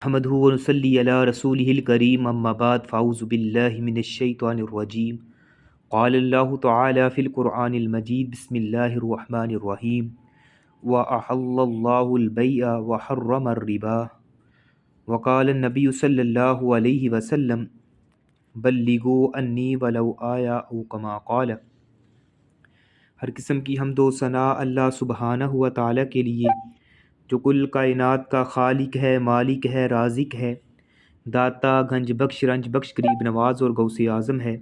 نحمده ونصلي على رسوله الكريم أما بعد فأعوذ بالله من الشيطان الرجيم قال الله تعالى في القرآن المجيد بسم الله الرحمن الرحيم وأحل الله البيع وحرم الربا وقال النبي صلى الله عليه وسلم بلغوا عني ولو آية أو كما قال۔ ہر قسم کی حمد و ثنا اللہ سبحانہ و تعالیٰ کے لیے جو کل کائنات کا خالق ہے، مالک ہے، رازق ہے، داتا، گنج بخش، رنج بخش، قریب نواز اور غوث اعظم ہے،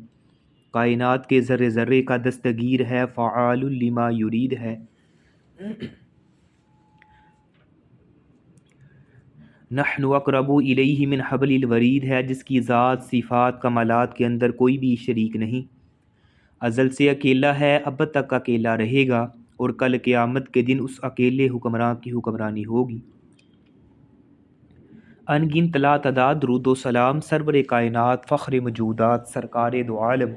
کائنات کے ذرے ذرے کا دستگیر ہے، فعال لما یرید ہے۔ نحن اقرب الیہ من حبل الورید ہے، جس کی ذات، صفات، کمالات کے اندر کوئی بھی شریک نہیں، ازل سے اکیلا ہے، اب تک اکیلا رہے گا، اور کل قیامت کے دن اس اکیلے حکمراں کی حکمرانی ہوگی۔ ان گنت لا تعداد درود و سلام سرور کائنات، فخر موجودات، سرکار دو عالم،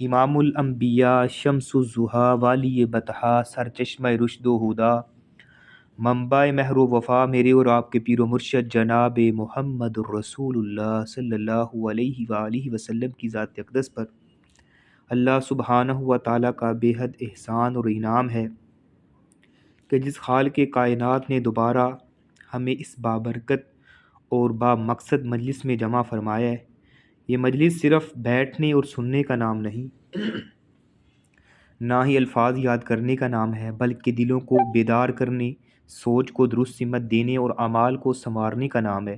امام الانبیاء، شمس الضحیٰ، والی بطحا، سرچشمہ رشد و ہدا، منبع مہر و وفا، میرے اور آپ کے پیر و مرشد جناب محمد الرسول اللہ صلی اللہ علیہ وآلہ وسلم کی ذات اقدس پر اللہ سبحانہ و تعالیٰ کا بے حد احسان اور انعام ہے کہ جس خالق کائنات نے دوبارہ ہمیں اس بابرکت اور با مقصد مجلس میں جمع فرمایا ہے۔ یہ مجلس صرف بیٹھنے اور سننے کا نام نہیں، نہ ہی الفاظ یاد کرنے کا نام ہے، بلکہ دلوں کو بیدار کرنے، سوچ کو درست سمت دینے اور اعمال کو سنوارنے کا نام ہے۔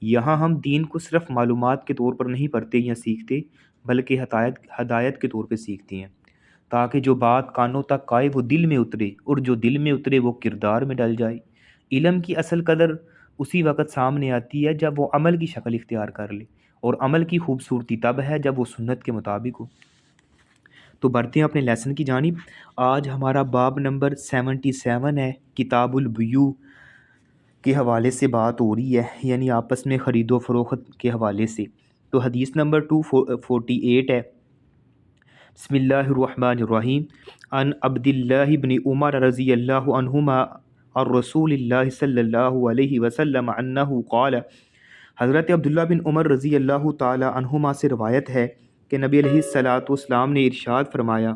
یہاں ہم دین کو صرف معلومات کے طور پر نہیں پڑھتے یا سیکھتے، بلکہ ہدایت کے طور پہ سیکھتے ہیں، تاکہ جو بات کانوں تک آئے وہ دل میں اترے، اور جو دل میں اترے وہ کردار میں ڈل جائے۔ علم کی اصل قدر اسی وقت سامنے آتی ہے جب وہ عمل کی شکل اختیار کر لے، اور عمل کی خوبصورتی تب ہے جب وہ سنت کے مطابق ہو۔ تو بڑھتے ہیں اپنے لیسن کی جانب۔ آج ہمارا باب نمبر 77 ہے، کتاب البیوع کے حوالے سے بات ہو رہی ہے، یعنی آپس میں خرید و فروخت کے حوالے سے۔ تو حدیث نمبر 248 ہے، بسم اللہ الرحمن الرحیم، عن عبد اللہ بن عمر رضی اللہ عنہما الرسول اللہ صلی اللہ علیہ وسلم انہ قال، حضرت عبداللہ بن عمر رضی اللہ تعالی عنہما سے روایت ہے کہ نبی علیہ الصلاۃ والسلام نے ارشاد فرمایا،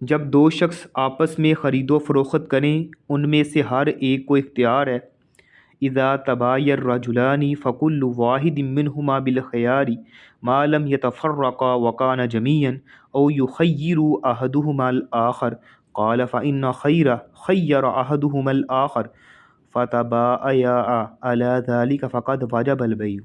جب دو شخص آپس میں خرید و فروخت کریں، ان میں سے ہر ایک کو اختیار ہے، اذا تبایا الرجلان فکل واحد منہما بالخیار ما لم یتفرقا وکان جمیعا او یخیر احدہما الآخر، قال فإن خیر احدہما الآخر فتبایا علی ذلک فقد وجب البیع۔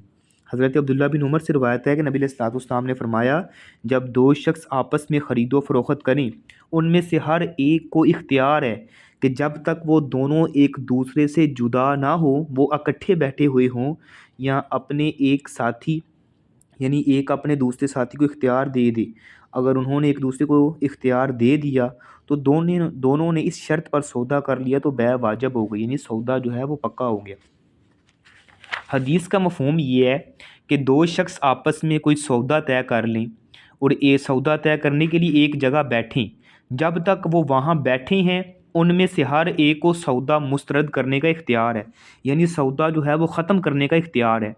حضرت عبداللہ بن عمر سے روایت ہے کہ نبی علیہ الصلوۃ والسلام نے فرمایا، جب دو شخص آپس میں خرید و فروخت کریں، ان میں سے ہر ایک کو اختیار ہے کہ جب تک وہ دونوں ایک دوسرے سے جدا نہ ہو، وہ اکٹھے بیٹھے ہوئے ہوں، یا اپنے ایک ساتھی یعنی ایک اپنے دوسرے ساتھی کو اختیار دے دے، اگر انہوں نے ایک دوسرے کو اختیار دے دیا تو دونوں نے اس شرط پر سودا کر لیا تو بیع واجب ہو گئی، یعنی سودا جو ہے وہ پکا ہو گیا۔ حدیث کا مفہوم یہ ہے کہ دو شخص آپس میں کوئی سودا طے کر لیں اور یہ سودا طے کرنے کے لیے ایک جگہ بیٹھیں، جب تک وہ وہاں بیٹھے ہیں ان میں سے ہر ایک کو سودا مسترد کرنے کا اختیار ہے، یعنی سودا جو ہے وہ ختم کرنے کا اختیار ہے۔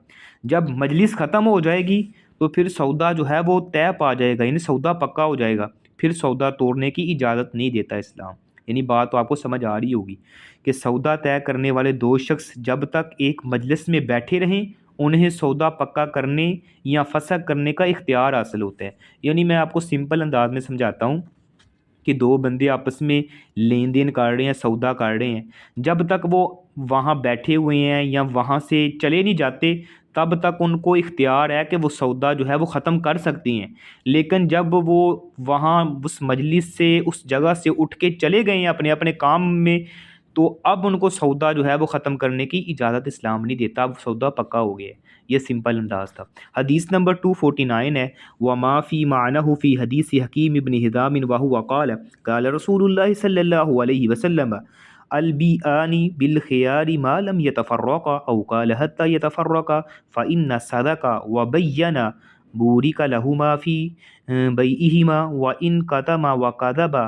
جب مجلس ختم ہو جائے گی تو پھر سودا جو ہے وہ طے پا جائے گا، یعنی سودا پکا ہو جائے گا، پھر سودا توڑنے کی اجازت نہیں دیتا اسلام۔ یعنی بات تو آپ کو سمجھ آ رہی ہوگی کہ سودا طے کرنے والے دو شخص جب تک ایک مجلس میں بیٹھے رہیں، انہیں سودا پکا کرنے یا فسخ کرنے کا اختیار حاصل ہوتا ہے۔ یعنی میں آپ کو سمپل انداز میں سمجھاتا ہوں کہ دو بندے آپس میں لین دین کر رہے ہیں، سودا کر رہے ہیں، جب تک وہ وہاں بیٹھے ہوئے ہیں یا وہاں سے چلے نہیں جاتے تب تک ان کو اختیار ہے کہ وہ سودا جو ہے وہ ختم کر سکتی ہیں، لیکن جب وہ وہاں اس مجلس سے، اس جگہ سے اٹھ کے چلے گئے ہیں اپنے اپنے کام میں، تو اب ان کو سودا جو ہے وہ ختم کرنے کی اجازت اسلام نہیں دیتا، اب سودا پکا ہو گیا ہے۔ یہ سمپل انداز تھا۔ حدیث نمبر 249 ہے، وما فی معنہ فی حدیث حکیم ابن حزام وہو قال قال رسول اللہ صلی اللہ علیہ وسلم البیعان بالخیار ما لم يتفرقا او قال حتى يتفرقا فإن صدقا وبین بورک لهما فی بیعہما وإن کتما وکذبا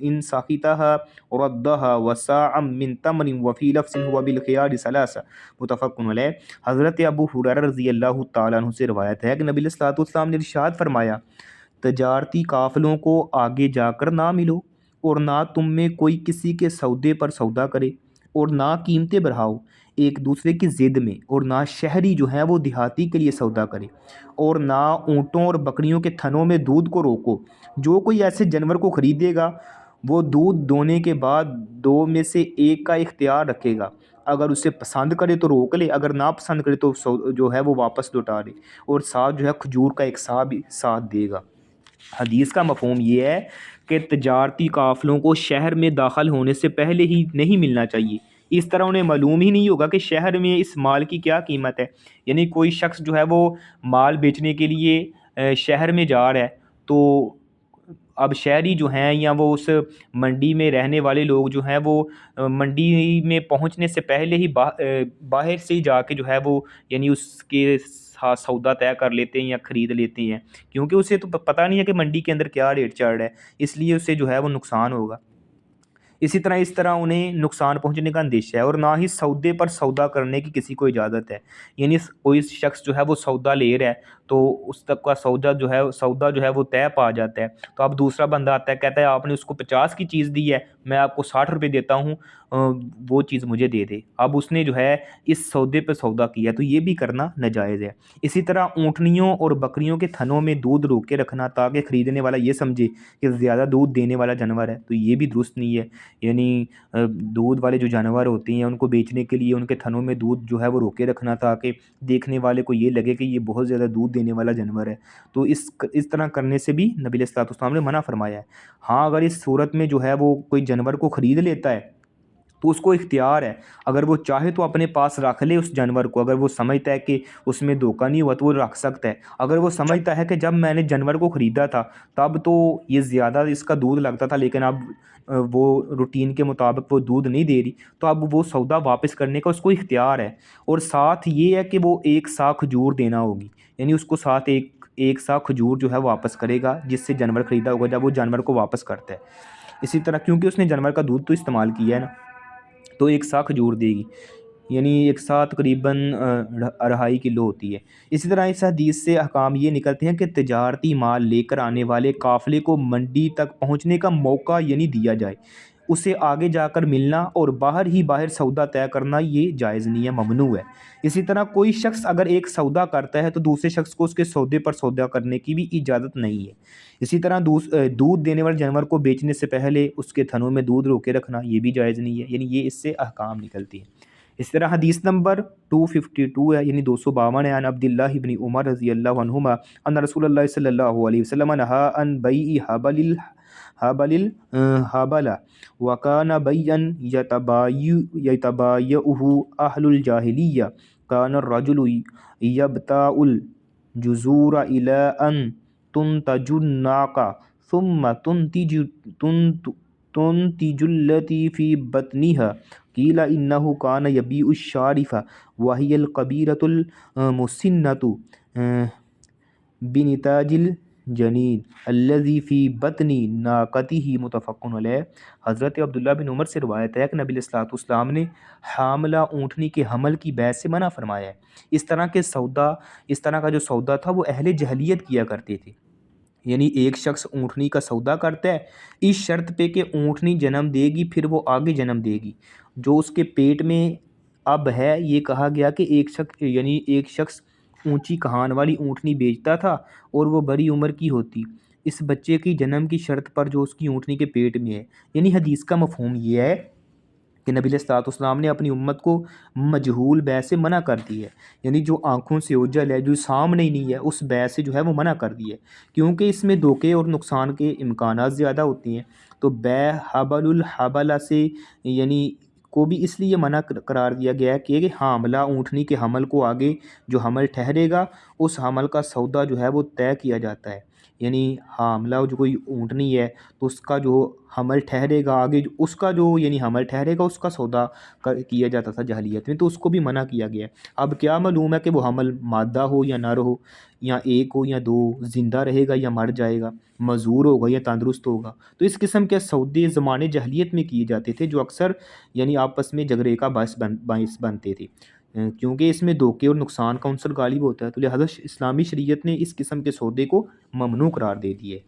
ان ساقطها ردها وساعا من تمر وفي لفظ هو بالخيار ثلاثة متفق علیہ۔ حضرت ابو ہریرہ رضی اللہ تعالیٰ عنہ سے روایت ہے کہ نبی علیہ الصلوۃ والسلام نے ارشاد فرمایا، تجارتی قافلوں کو آگے جا کر نہ ملو، اور نہ تم میں کوئی کسی کے سودے پر سودا کرے، اور نہ قیمتیں بڑھاؤ ایک دوسرے کی ضد میں، اور نہ شہری جو ہے وہ دیہاتی کے لیے سودا کرے، اور نہ اونٹوں اور بکریوں کے تھنوں میں دودھ کو روکو۔ جو کوئی ایسے جانور کو خریدے گا وہ دودھ دونے کے بعد دو میں سے ایک کا اختیار رکھے گا، اگر اسے پسند کرے تو روک لے، اگر نہ پسند کرے تو جو ہے وہ واپس لوٹا لے، اور ساتھ جو ہے کھجور کا ایک سا بھی ساتھ دے گا۔ حدیث کا مفہوم یہ ہے کہ تجارتی قافلوں کو شہر میں داخل ہونے سے پہلے ہی نہیں ملنا چاہیے، اس طرح انہیں معلوم ہی نہیں ہوگا کہ شہر میں اس مال کی کیا قیمت ہے۔ یعنی کوئی شخص جو ہے وہ مال بیچنے کے لیے شہر میں جا رہا ہے، تو اب شہری جو ہیں یا وہ اس منڈی میں رہنے والے لوگ جو ہیں وہ منڈی میں پہنچنے سے پہلے ہی باہر سے ہی جا کے جو ہے وہ یعنی اس کے ساتھ سودا طے کر لیتے ہیں یا خرید لیتے ہیں، کیونکہ اسے تو پتہ نہیں ہے کہ منڈی کے اندر کیا ریٹ چل رہا ہے، اس لیے اسے جو ہے وہ نقصان ہوگا۔ اسی طرح انہیں نقصان پہنچنے کا اندیشہ ہے، اور نہ ہی سودے پر سودا کرنے کی کسی کو اجازت ہے۔ یعنی کوئی شخص جو ہے وہ سودا لے رہا ہے تو اس تک کا سودا جو ہے وہ طے پا جاتا ہے، تو اب دوسرا بندہ آتا ہے کہتا ہے آپ نے اس کو 50 کی چیز دی ہے، میں آپ کو 60 روپے دیتا ہوں، وہ چیز مجھے دے دے۔ اب اس نے جو ہے اس سودے پہ سودا کیا، تو یہ بھی کرنا ناجائز ہے۔ اسی طرح اونٹنیوں اور بکریوں کے تھنوں میں دودھ روک کے رکھنا تاکہ خریدنے والا یہ سمجھے کہ زیادہ دودھ دینے والا جانور ہے، تو یہ بھی درست نہیں ہے۔ یعنی دودھ والے جو جانور ہوتے ہیں ان کو بیچنے کے لیے ان کے تھنوں میں دودھ جو ہے وہ روکے رکھنا تاکہ دیکھنے والے کو یہ لگے کہ یہ بہت زیادہ دودھ دینے والا جانور ہے، تو اس طرح کرنے سے بھی نبی علیہ الصلوۃ والسلام نے منع فرمایا ہے۔ ہاں اگر اس صورت میں جو ہے وہ کوئی جانور کو خرید لیتا ہے تو اس کو اختیار ہے، اگر وہ چاہے تو اپنے پاس رکھ لے اس جانور کو، اگر وہ سمجھتا ہے کہ اس میں دھوکہ نہیں ہوا تو وہ رکھ سکتا ہے۔ اگر وہ سمجھتا ہے کہ جب میں نے جانور کو خریدا تھا تب تو یہ زیادہ اس کا دودھ لگتا تھا لیکن اب وہ روٹین کے مطابق وہ دودھ نہیں دے رہی، تو اب وہ سودا واپس کرنے کا اس کو اختیار ہے، اور ساتھ یہ ہے کہ وہ ایک سا کھجور دینا ہوگی، یعنی اس کو ساتھ ایک سا کھجور جو ہے واپس کرے گا جس سے جانور خریدا ہوگا جب وہ جانور کو واپس کرتا ہے۔ اسی طرح کیونکہ اس نے جانور کا دودھ تو استعمال کیا ہے نا، تو ایک سا کھجور دے گی، یعنی ایک سا تقریباً 2.5 کلو ہوتی ہے۔ اسی طرح اس حدیث سے احکام یہ نکلتے ہیں کہ تجارتی مال لے کر آنے والے قافلے کو منڈی تک پہنچنے کا موقع یعنی دیا جائے، اسے آگے جا کر ملنا اور باہر سودا طے کرنا یہ جائز نہیں ہے، ممنوع ہے۔ اسی طرح کوئی شخص اگر ایک سودا کرتا ہے تو دوسرے شخص کو اس کے سودے پر سودا کرنے کی بھی اجازت نہیں ہے۔ اسی طرح دودھ دینے والے جانور کو بیچنے سے پہلے اس کے تھنوں میں دودھ روکے رکھنا یہ بھی جائز نہیں ہے، یعنی یہ اس سے احکام نکلتی ہیں۔ اس طرح حدیث نمبر 252 ہے، یعنی 252 ہے، عن عبداللہ بن عمر رضی اللہ عنہما ان رسول اللہ صلی اللہ علیہ وسلم نہا عن بیع حبل وکان بیعا یتبایعہ اہل الجاہلیہ، کان الرجل یبتاع الجزور الی ان تنتج الناقہ ثم تنتج التي في بطنها قیل انه كان يبيع الشارف وهي القبيرة المسنة بنتاج الجنين الذي في بطن ناقته متفق علیہ۔ حضرت عبداللہ بن عمر سے روایت ہے کہ نبی علیہ الصلوۃ والسلام نے حاملہ اونٹنی کے حمل کی بیع سے منع فرمایا ہے۔ اس طرح کا جو سودا تھا وہ اہل جہلیت کیا کرتے تھے، یعنی ایک شخص اونٹنی کا سودا کرتا ہے اس شرط پہ کہ اونٹنی جنم دے گی، پھر وہ آگے جنم دے گی، جو اس کے پیٹ میں اب ہے۔ یہ کہا گیا کہ ایک شخص اونچی کہان والی اونٹنی بیچتا تھا اور وہ بڑی عمر کی ہوتی اس بچے کی جنم کی شرط پر جو اس کی اونٹنی کے پیٹ میں ہے۔ یعنی حدیث کا مفہوم یہ ہے کہ نبی علیہ الصلوۃ والسلام نے اپنی امت کو مجہول بیع سے منع کر دی ہے، یعنی جو آنکھوں سے اوجھل ہے، جو سامنے ہی نہیں ہے، اس بیع سے جو ہے وہ منع کر دی ہے، کیونکہ اس میں دھوکے اور نقصان کے امکانات زیادہ ہوتی ہیں۔ تو بیع حبل الحبلہ سے یعنی کو بھی اس لیے منع قرار دیا گیا ہے کہ حاملہ اونٹنی کے حمل کو آگے جو حمل ٹھہرے گا اس حمل کا سودا جو ہے وہ طے کیا جاتا ہے، یعنی حاملہ جو کوئی اونٹنی ہے تو اس کا جو حمل ٹھہرے گا آگے اس کا جو یعنی حمل ٹھہرے گا اس کا سودا کیا جاتا تھا جاہلیت میں، تو اس کو بھی منع کیا گیا ہے۔ اب کیا معلوم ہے کہ وہ حمل مادہ ہو یا نر ہو، یا ایک ہو یا دو، زندہ رہے گا یا مر جائے گا، معذور ہوگا یا تندرست ہوگا۔ تو اس قسم کے سودے زمانے جاہلیت میں کیے جاتے تھے جو اکثر یعنی آپس میں جھگڑے کا باعث بنتے تھے، کیونکہ اس میں دھوکے اور نقصان کا عنصر غالب ہوتا ہے، تو لہذا اسلامی شریعت نے اس قسم کے سودے کو ممنوع قرار دے دیے۔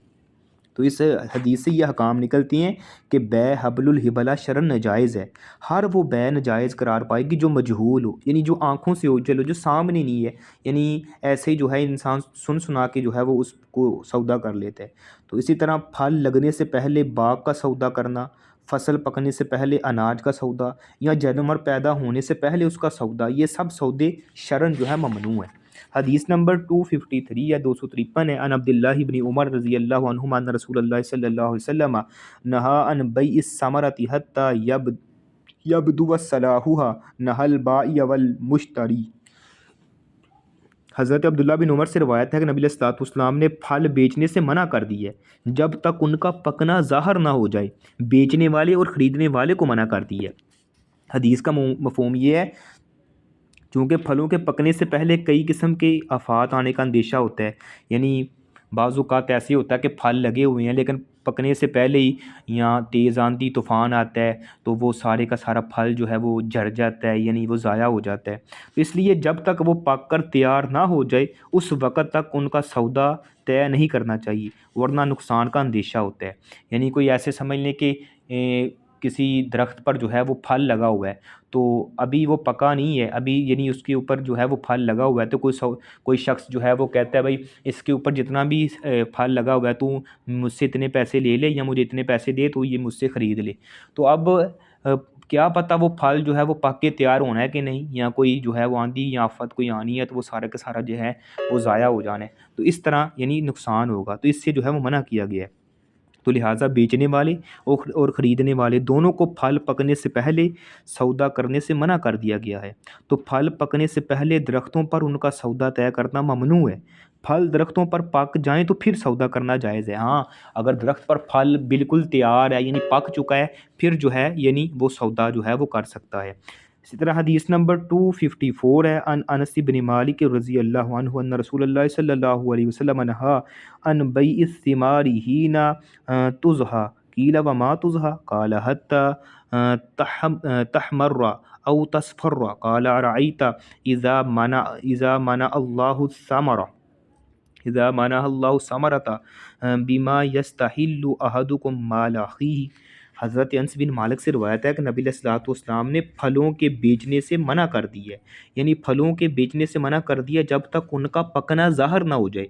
تو اس حدیث سے یہ احکام نکلتی ہیں کہ بے حبل الحبلہ شرعاً ناجائز ہے، ہر وہ بے ناجائز قرار پائے گی جو مجہول ہو، یعنی جو آنکھوں سے اوجھل ہو، جو سامنے نہیں ہے، یعنی ایسے ہی جو ہے انسان سنا کے جو ہے وہ اس کو سودا کر لیتا ہے۔ تو اسی طرح پھل لگنے سے پہلے باغ کا سودا کرنا، فصل پکنے سے پہلے اناج کا سودا، یا جانور پیدا ہونے سے پہلے اس کا سودا، یہ سب سودے شرعاً جو ہے ممنوع ہیں۔ حدیث نمبر 253 یا 253 ہے، ان عبداللہ بن عمر رضی اللہ عنہما ان رسول اللہ صلی اللہ علیہ وسلم نہا عن بیع الثمرۃ حتی یبدو صلاحها نہى البائع والمشتری۔ حضرت عبداللہ بن عمر سے روایت ہے کہ نبی صلی اللہ علیہ وسلم نے پھل بیچنے سے منع کر دی ہے جب تک ان کا پکنا ظاہر نہ ہو جائے، بیچنے والے اور خریدنے والے کو منع کر دی ہے۔ حدیث کا مفہوم یہ ہے چونکہ پھلوں کے پکنے سے پہلے کئی قسم کے آفات آنے کا اندیشہ ہوتا ہے، یعنی بعض اوقات ایسے ہوتا ہے کہ پھل لگے ہوئے ہیں لیکن پکنے سے پہلے ہی یا تیز آندھی طوفان آتا ہے تو وہ سارے کا سارا پھل جو ہے وہ جھڑ جاتا ہے، یعنی وہ ضائع ہو جاتا ہے۔ تو اس لیے جب تک وہ پک کر تیار نہ ہو جائے اس وقت تک ان کا سودا طے نہیں کرنا چاہیے، ورنہ نقصان کا اندیشہ ہوتا ہے۔ یعنی کوئی ایسے سمجھ لیں کہ کسی درخت پر جو ہے وہ پھل لگا ہوا ہے تو ابھی وہ پکا نہیں ہے، ابھی یعنی اس کے اوپر جو ہے وہ پھل لگا ہوا ہے، تو کوئی شخص جو ہے وہ کہتا ہے بھائی اس کے اوپر جتنا بھی پھل لگا ہوا ہے تو مجھ سے اتنے پیسے لے لے یا مجھے اتنے پیسے دے تو یہ مجھ سے خرید لے۔ تو اب کیا پتہ وہ پھل جو ہے وہ پک کے تیار ہونا ہے کہ نہیں، یا کوئی جو ہے وہ آندھی یا آفت کوئی آنی ہے تو وہ سارا کا سارا جو ہے وہ ضائع ہو جانا ہے، تو اس طرح یعنی نقصان ہوگا، تو اس سے جو ہے وہ منع کیا گیا ہے۔ تو لہٰذا بیچنے والے اور خریدنے والے دونوں کو پھل پکنے سے پہلے سودا کرنے سے منع کر دیا گیا ہے۔ تو پھل پکنے سے پہلے درختوں پر ان کا سودا طے کرنا ممنوع ہے۔ پھل درختوں پر پک جائیں تو پھر سودا کرنا جائز ہے۔ ہاں اگر درخت پر پھل بالکل تیار ہے یعنی پک چکا ہے پھر جو ہے یعنی وہ سودا جو ہے وہ کر سکتا ہے۔ اسی طرح حدیث نمبر 254 ہے، ان انس بن مالک رضی اللہ عنہ ان رسول اللہ صلی اللہ علیہ وسلم نہا عن بیع الثمار حین تزہا قیل وما تزہا قال حتی تحمر او تصفر قال ارأیت اذا منع اللہ الثمر اذا منع اللہ ثمرۃ بما یستحل احدکم مال اخیہ۔ حضرت انس بن مالک سے روایت ہے کہ نبی علیہ الصلوۃ والسلام نے پھلوں کے بیچنے سے منع کر دی ہے، یعنی پھلوں کے بیچنے سے منع کر دیا جب تک ان کا پکنا ظاہر نہ ہو جائے۔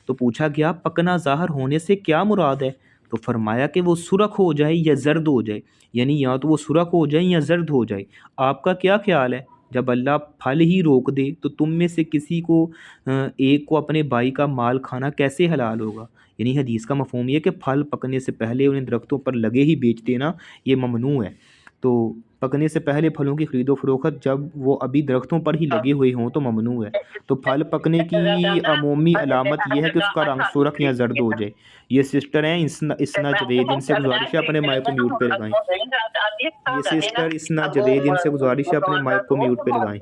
تو پوچھا گیا پکنا ظاہر ہونے سے کیا مراد ہے؟ تو فرمایا کہ وہ سرخ ہو جائے یا زرد ہو جائے، یعنی یا تو وہ سرخ ہو جائے یا زرد ہو جائے۔ آپ کا کیا خیال ہے جب اللہ پھل ہی روک دے تو تم میں سے کسی کو ایک کو اپنے بھائی کا مال کھانا کیسے حلال ہوگا؟ یعنی حدیث کا مفہوم یہ کہ پھل پکنے سے پہلے انہیں درختوں پر لگے ہی بیچ دینا یہ ممنوع ہے۔ تو پکنے سے پہلے پھلوں کی خرید و فروخت جب وہ ابھی درختوں پر ہی لگے ہوئے ہوں تو ممنوع ہے۔ تو پھل پکنے کی عمومی علامت یہ ہے کہ اس کا رنگ سرخ یا زرد ہو جائے۔ یہ سسٹر ہیں اسنا جوید، ان سے گزارش ہے اپنے مائک کو میوٹ پہ لگائیں۔ یہ سسٹر اسنا جوید، ان سے گزارش ہے اپنے مائک کو میوٹ پہ لگائیں۔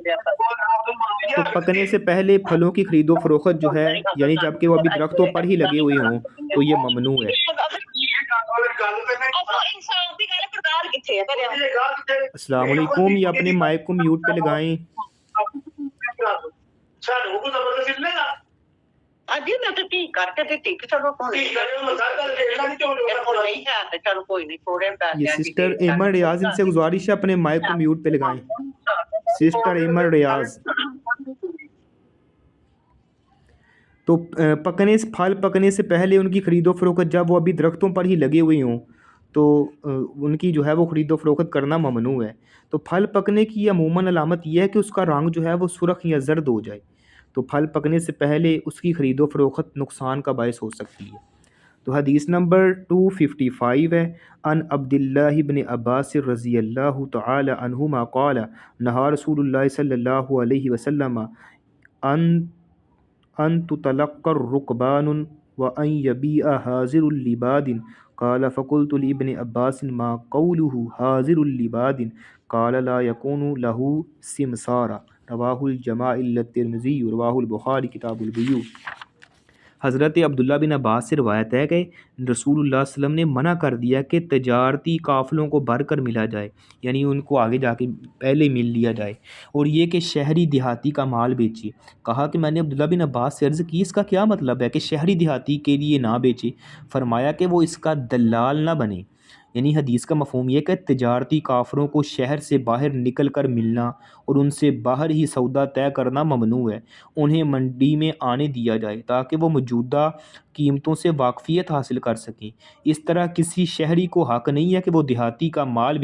تو پکنے سے پہلے پھلوں کی خرید و فروخت جو ہے یعنی جب کہ وہ ابھی درختوں پر ہی لگے ہوئے ہوں تو یہ ممنوع ہے۔ السلام علیکم، یہ اپنے مائک کو میوٹ پہ لگائیں۔ یہ سسٹر ایمن ریاض، ان سے گزارش ہے اپنے مائک کو میوٹ پہ لگائیں۔ سسٹر ایمن ریاض۔ تو پھل پکنے سے پہلے ان کی خرید و فروخت جب وہ ابھی درختوں پر ہی لگے ہوئے ہوں تو ان کی جو ہے وہ خرید و فروخت کرنا ممنوع ہے۔ تو پھل پکنے کی عموماً علامت یہ ہے کہ اس کا رنگ جو ہے وہ سرخ یا زرد ہو جائے۔ تو پھل پکنے سے پہلے اس کی خرید و فروخت نقصان کا باعث ہو سکتی ہے۔ تو حدیث نمبر 255 ہے، ان عبداللہ بن عباس رضی اللہ تعالی عنہما قال نہا رسول اللہ صلی اللہ علیہ وسلم ان تطلق الرکبان وأن يبيع حاضر لباد قال فقلت لابن عباس ما قوله حاضر لباد قال لا يكون له سمسارا رواہ الجماع الا الترمذی رواہ البخاری کتاب البیوع۔ حضرت عبداللہ بن عباس سے روایت ہے کہ رسول اللہ صلی اللہ علیہ وسلم نے منع کر دیا کہ تجارتی قافلوں کو بھر کر ملا جائے، یعنی ان کو آگے جا کے پہلے مل لیا جائے، اور یہ کہ شہری دیہاتی کا مال بیچے۔ کہا کہ میں نے عبداللہ بن عباس سے عرض کی اس کا کیا مطلب ہے کہ شہری دیہاتی کے لیے نہ بیچے؟ فرمایا کہ وہ اس کا دلال نہ بنے، یعنی حدیث کا مفہوم یہ کہ تجارتی کافروں کو شہر سے باہر نکل کر ملنا اور ان سے باہر ہی سودا طے کرنا ممنوع ہے، انہیں منڈی میں آنے دیا جائے تاکہ وہ موجودہ قیمتوں سے واقفیت حاصل کر سکیں۔ اس طرح کسی شہری کو حق نہیں ہے کہ وہ دیہاتی کا مال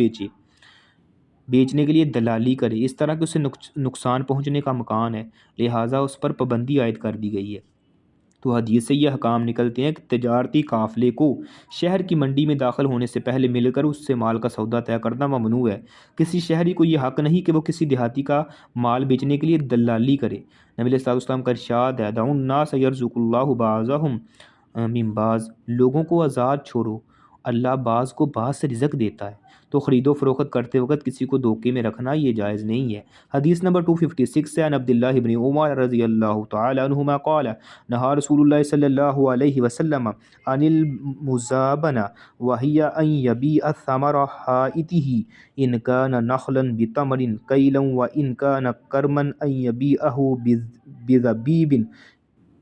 بیچنے کے لیے دلالی کرے، اس طرح کہ اسے نقصان پہنچنے کا امکان ہے، لہٰذا اس پر پابندی عائد کر دی گئی ہے۔ تو حدیث سے یہ احکام نکلتے ہیں کہ تجارتی قافلے کو شہر کی منڈی میں داخل ہونے سے پہلے مل کر اس سے مال کا سودا طے کرنا ممنوع ہے۔ کسی شہری کو یہ حق نہیں کہ وہ کسی دیہاتی کا مال بیچنے کے لیے دلالی کرے۔ نبی علیہ الصلوۃ والسلام کا ارشاد ہے دعوا الناس یرزق اللہ بعضهم من بعض، لوگوں کو آزاد چھوڑو، اللہ بعض کو بعض سے رزق دیتا ہے۔ تو خرید و فروخت کرتے وقت کسی کو دھوکے میں رکھنا یہ جائز نہیں ہے۔ حدیث نمبر 256 سے عن عبداللہ بن عمر رضی اللہ تعالی عنہما قال نہا رسول اللہ صلی اللہ علیہ وسلم عن المزابنہ وہی ان یبیع ثمر حائطہ ان کان نخلا بتمر کیلا وان کان کرما ان یبیعہ بزبیب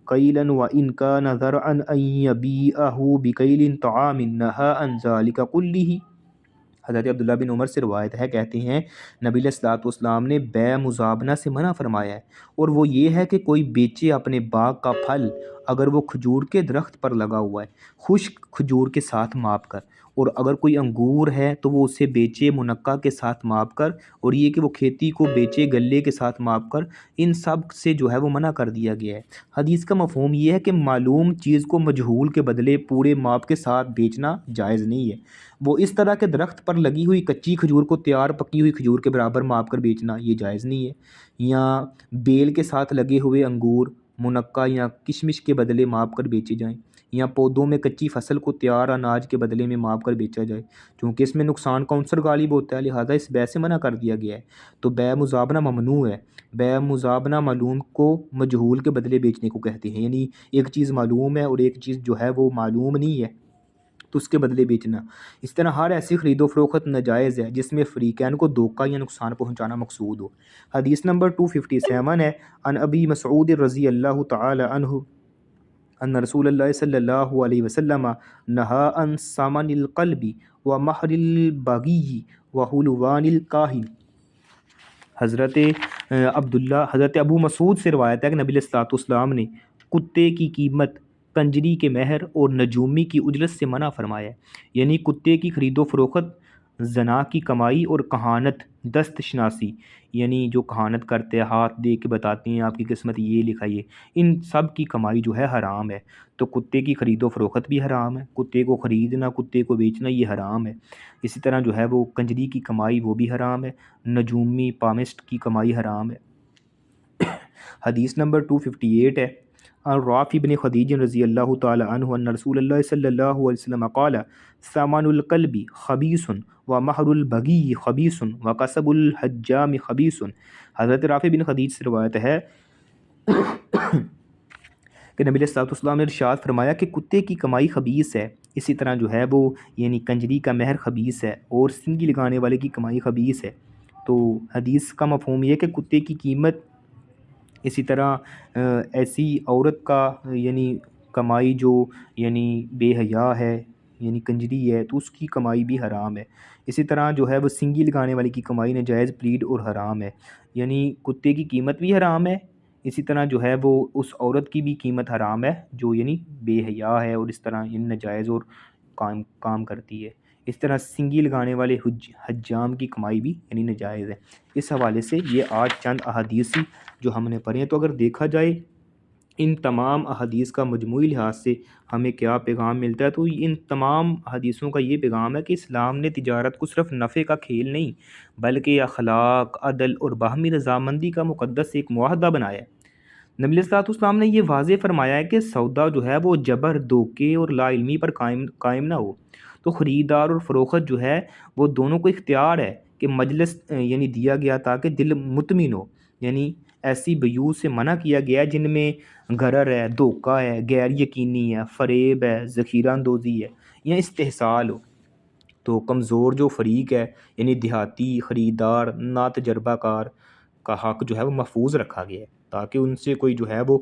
قیلا وان کان زرعا ان یبیعہ بکیل طعام نہا عن ذلک کلہ۔ حضرت عبداللہ بن عمر سے روایت ہے، کہتے ہیں نبی علیہ الصلوۃ والسلام نے بیع مزابنہ سے منع فرمایا ہے، اور وہ یہ ہے کہ کوئی بیچے اپنے باغ کا پھل اگر وہ کھجور کے درخت پر لگا ہوا ہے خشک کھجور کے ساتھ ماپ کر، اور اگر کوئی انگور ہے تو وہ اسے بیچے منقع کے ساتھ ماپ کر، اور یہ کہ وہ کھیتی کو بیچے گلے کے ساتھ ماپ کر، ان سب سے جو ہے وہ منع کر دیا گیا ہے۔ حدیث کا مفہوم یہ ہے کہ معلوم چیز کو مجہول کے بدلے پورے ماپ کے ساتھ بیچنا جائز نہیں ہے۔ وہ اس طرح کے درخت پر لگی ہوئی کچی کھجور کو تیار پکی ہوئی کھجور کے برابر ماپ کر بیچنا یہ جائز نہیں ہے، یا بیل کے ساتھ لگے ہوئے انگور منقع یا کشمش کے بدلے ماپ کر بیچے جائیں، یا پودوں میں کچی فصل کو تیار اناج کے بدلے میں ماپ کر بیچا جائے، چونکہ اس میں نقصان کا عنصر غالب ہوتا ہے، لہٰذا اس بیع سے منع کر دیا گیا ہے۔ تو بیع مزابنہ ممنوع ہے۔ بیع مزابنہ معلوم کو مجہول کے بدلے بیچنے کو کہتے ہیں، یعنی ایک چیز معلوم ہے اور ایک چیز جو ہے وہ معلوم نہیں ہے تو اس کے بدلے بیچنا۔ اس طرح ہر ایسی خرید و فروخت ناجائز ہے جس میں فریقین کو دھوکہ یا نقصان پہنچانا مقصود ہو۔ حدیث نمبر 257 ہے عن ابی مسعود رضی اللہ تعالی عنہ ان رسول اللہ صلی اللہ علیہ وسلم نہا عن ثمن القلب ومہر البغی وحلوان الکاہن۔ حضرت ابو مسعود سے روایت ہے کہ نبی علیہ الصلوۃ والسلام نے کتے کی قیمت، کنجری کے مہر اور نجومی کی اجرت سے منع فرمایا ہے، یعنی کتے کی خرید و فروخت، زنا کی کمائی اور کہانت دست شناسی، یعنی جو کہانت کرتے ہیں ہاتھ دے کے بتاتے ہیں آپ کی قسمت یہ لکھائیے، ان سب کی کمائی جو ہے حرام ہے۔ تو کتے کی خرید و فروخت بھی حرام ہے، کتے کو خریدنا کتے کو بیچنا یہ حرام ہے۔ اسی طرح جو ہے وہ کنجری کی کمائی وہ بھی حرام ہے، نجومی پامسٹ کی کمائی حرام ہے۔ حدیث نمبر 258 ہے عن رافع بن خدیج رضی اللہ تعالی عنہ ان رسول اللہ صلی اللہ علیہ وسلم قال ثمن القلب خبیث ومہر البغی خبیث وکسب الحجام خبیث۔ حضرت رافع بن خدیج سے روایت ہے کہ نبی علیہ الصلوۃ والسلام نے ارشاد فرمایا کہ کتے کی کمائی خبیث ہے، اسی طرح جو ہے وہ یعنی کنجری کا مہر خبیث ہے، اور سینگی لگانے والے کی کمائی خبیث ہے۔ تو حدیث کا مفہوم یہ کہ کتے کی قیمت، اسی طرح ایسی عورت کا یعنی کمائی جو یعنی بے حیا ہے یعنی کنجری ہے تو اس کی کمائی بھی حرام ہے۔ اسی طرح جو ہے وہ سینگی لگانے والے کی کمائی ناجائز پلیڈ اور حرام ہے، یعنی کتے کی قیمت بھی حرام ہے، اسی طرح جو ہے وہ اس عورت کی بھی قیمت حرام ہے جو یعنی بے حیا ہے اور اس طرح ان ناجائز اور کام کرتی ہے۔ اس طرح سنگی لگانے والے حجام کی کمائی بھی یعنی ناجائز ہے۔ اس حوالے سے یہ 8 چند احادیث جو ہم نے پڑھے ہیں، تو اگر دیکھا جائے ان تمام احادیث کا مجموعی لحاظ سے ہمیں کیا پیغام ملتا ہے، تو ان تمام حدیثوں کا یہ پیغام ہے کہ اسلام نے تجارت کو صرف نفع کا کھیل نہیں بلکہ اخلاق، عدل اور باہمی رضامندی کا مقدس ایک معاہدہ بنایا ہے۔ نبی علیہ الصلوۃ والسلام نے یہ واضح فرمایا ہے کہ سودا جو ہے وہ جبر، دھوکے اور لا علمی پر قائم نہ ہو۔ تو خریدار اور فروخت جو ہے وہ دونوں کو اختیار ہے کہ مجلس یعنی دیا گیا تاکہ دل مطمئن ہو، یعنی ایسی بیوع سے منع کیا گیا ہے جن میں غرر ہے، دھوکہ ہے، غیر یقینی ہے، فریب ہے، ذخیرہ اندوزی ہے یا استحصال ہو۔ تو کمزور جو فریق ہے یعنی دیہاتی خریدار، نا تجربہ کار کا حق جو ہے وہ محفوظ رکھا گیا ہے تاکہ ان سے کوئی جو ہے وہ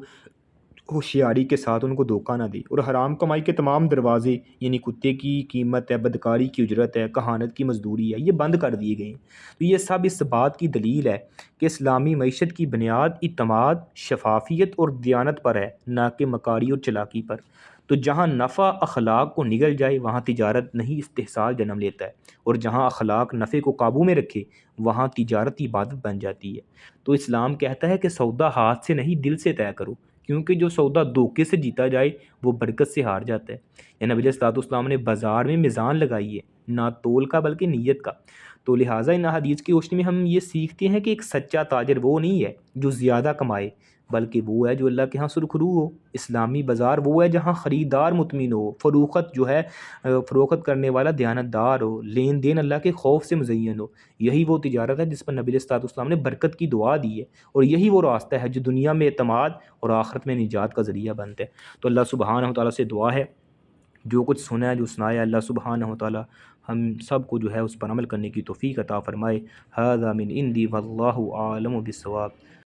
ہوشیاری کے ساتھ ان کو دھوکہ نہ دے۔ اور حرام کمائی کے تمام دروازے یعنی کتے کی قیمت ہے، بدکاری کی اجرت ہے، کہانت کی مزدوری ہے، یہ بند کر دیے گئے ہیں۔ تو یہ سب اس بات کی دلیل ہے کہ اسلامی معیشت کی بنیاد اعتماد، شفافیت اور دیانت پر ہے، نہ کہ مکاری اور چلاکی پر۔ تو جہاں نفع اخلاق کو نگل جائے وہاں تجارت نہیں استحصال جنم لیتا ہے، اور جہاں اخلاق نفع کو قابو میں رکھے وہاں تجارت عبادت بن جاتی ہے۔ تو اسلام کہتا ہے کہ سودا ہاتھ سے نہیں دل سے طے کرو، کیونکہ جو سودا دھوکے سے جیتا جائے وہ برکت سے ہار جاتا ہے۔ یا نبی علیہ الصلوۃ والسلام نے بازار میں میزان لگائی ہے، نہ تول کا بلکہ نیت کا۔ تو لہٰذا ان حدیث کی روشنی میں ہم یہ سیکھتے ہیں کہ ایک سچا تاجر وہ نہیں ہے جو زیادہ کمائے، بلکہ وہ ہے جو اللہ کے ہاں سرخرو ہو۔ اسلامی بازار وہ ہے جہاں خریدار مطمئن ہو، فروخت جو ہے فروخت کرنے والا دیانتدار ہو، لین دین اللہ کے خوف سے مزین ہو۔ یہی وہ تجارت ہے جس پر نبی علیہ الصلوۃ والسلام نے برکت کی دعا دی ہے، اور یہی وہ راستہ ہے جو دنیا میں اعتماد اور آخرت میں نجات کا ذریعہ بنتا ہے۔ تو اللہ سبحانہ و تعالیٰ سے دعا ہے جو کچھ سنا ہے، جو سنایا، اللہ سبحانہ و تعالیٰ ہم سب کو جو ہے اس پر عمل کرنے کی توفیق عطا فرمائے۔ ھذا من عندی واللہ اعلم بالصواب۔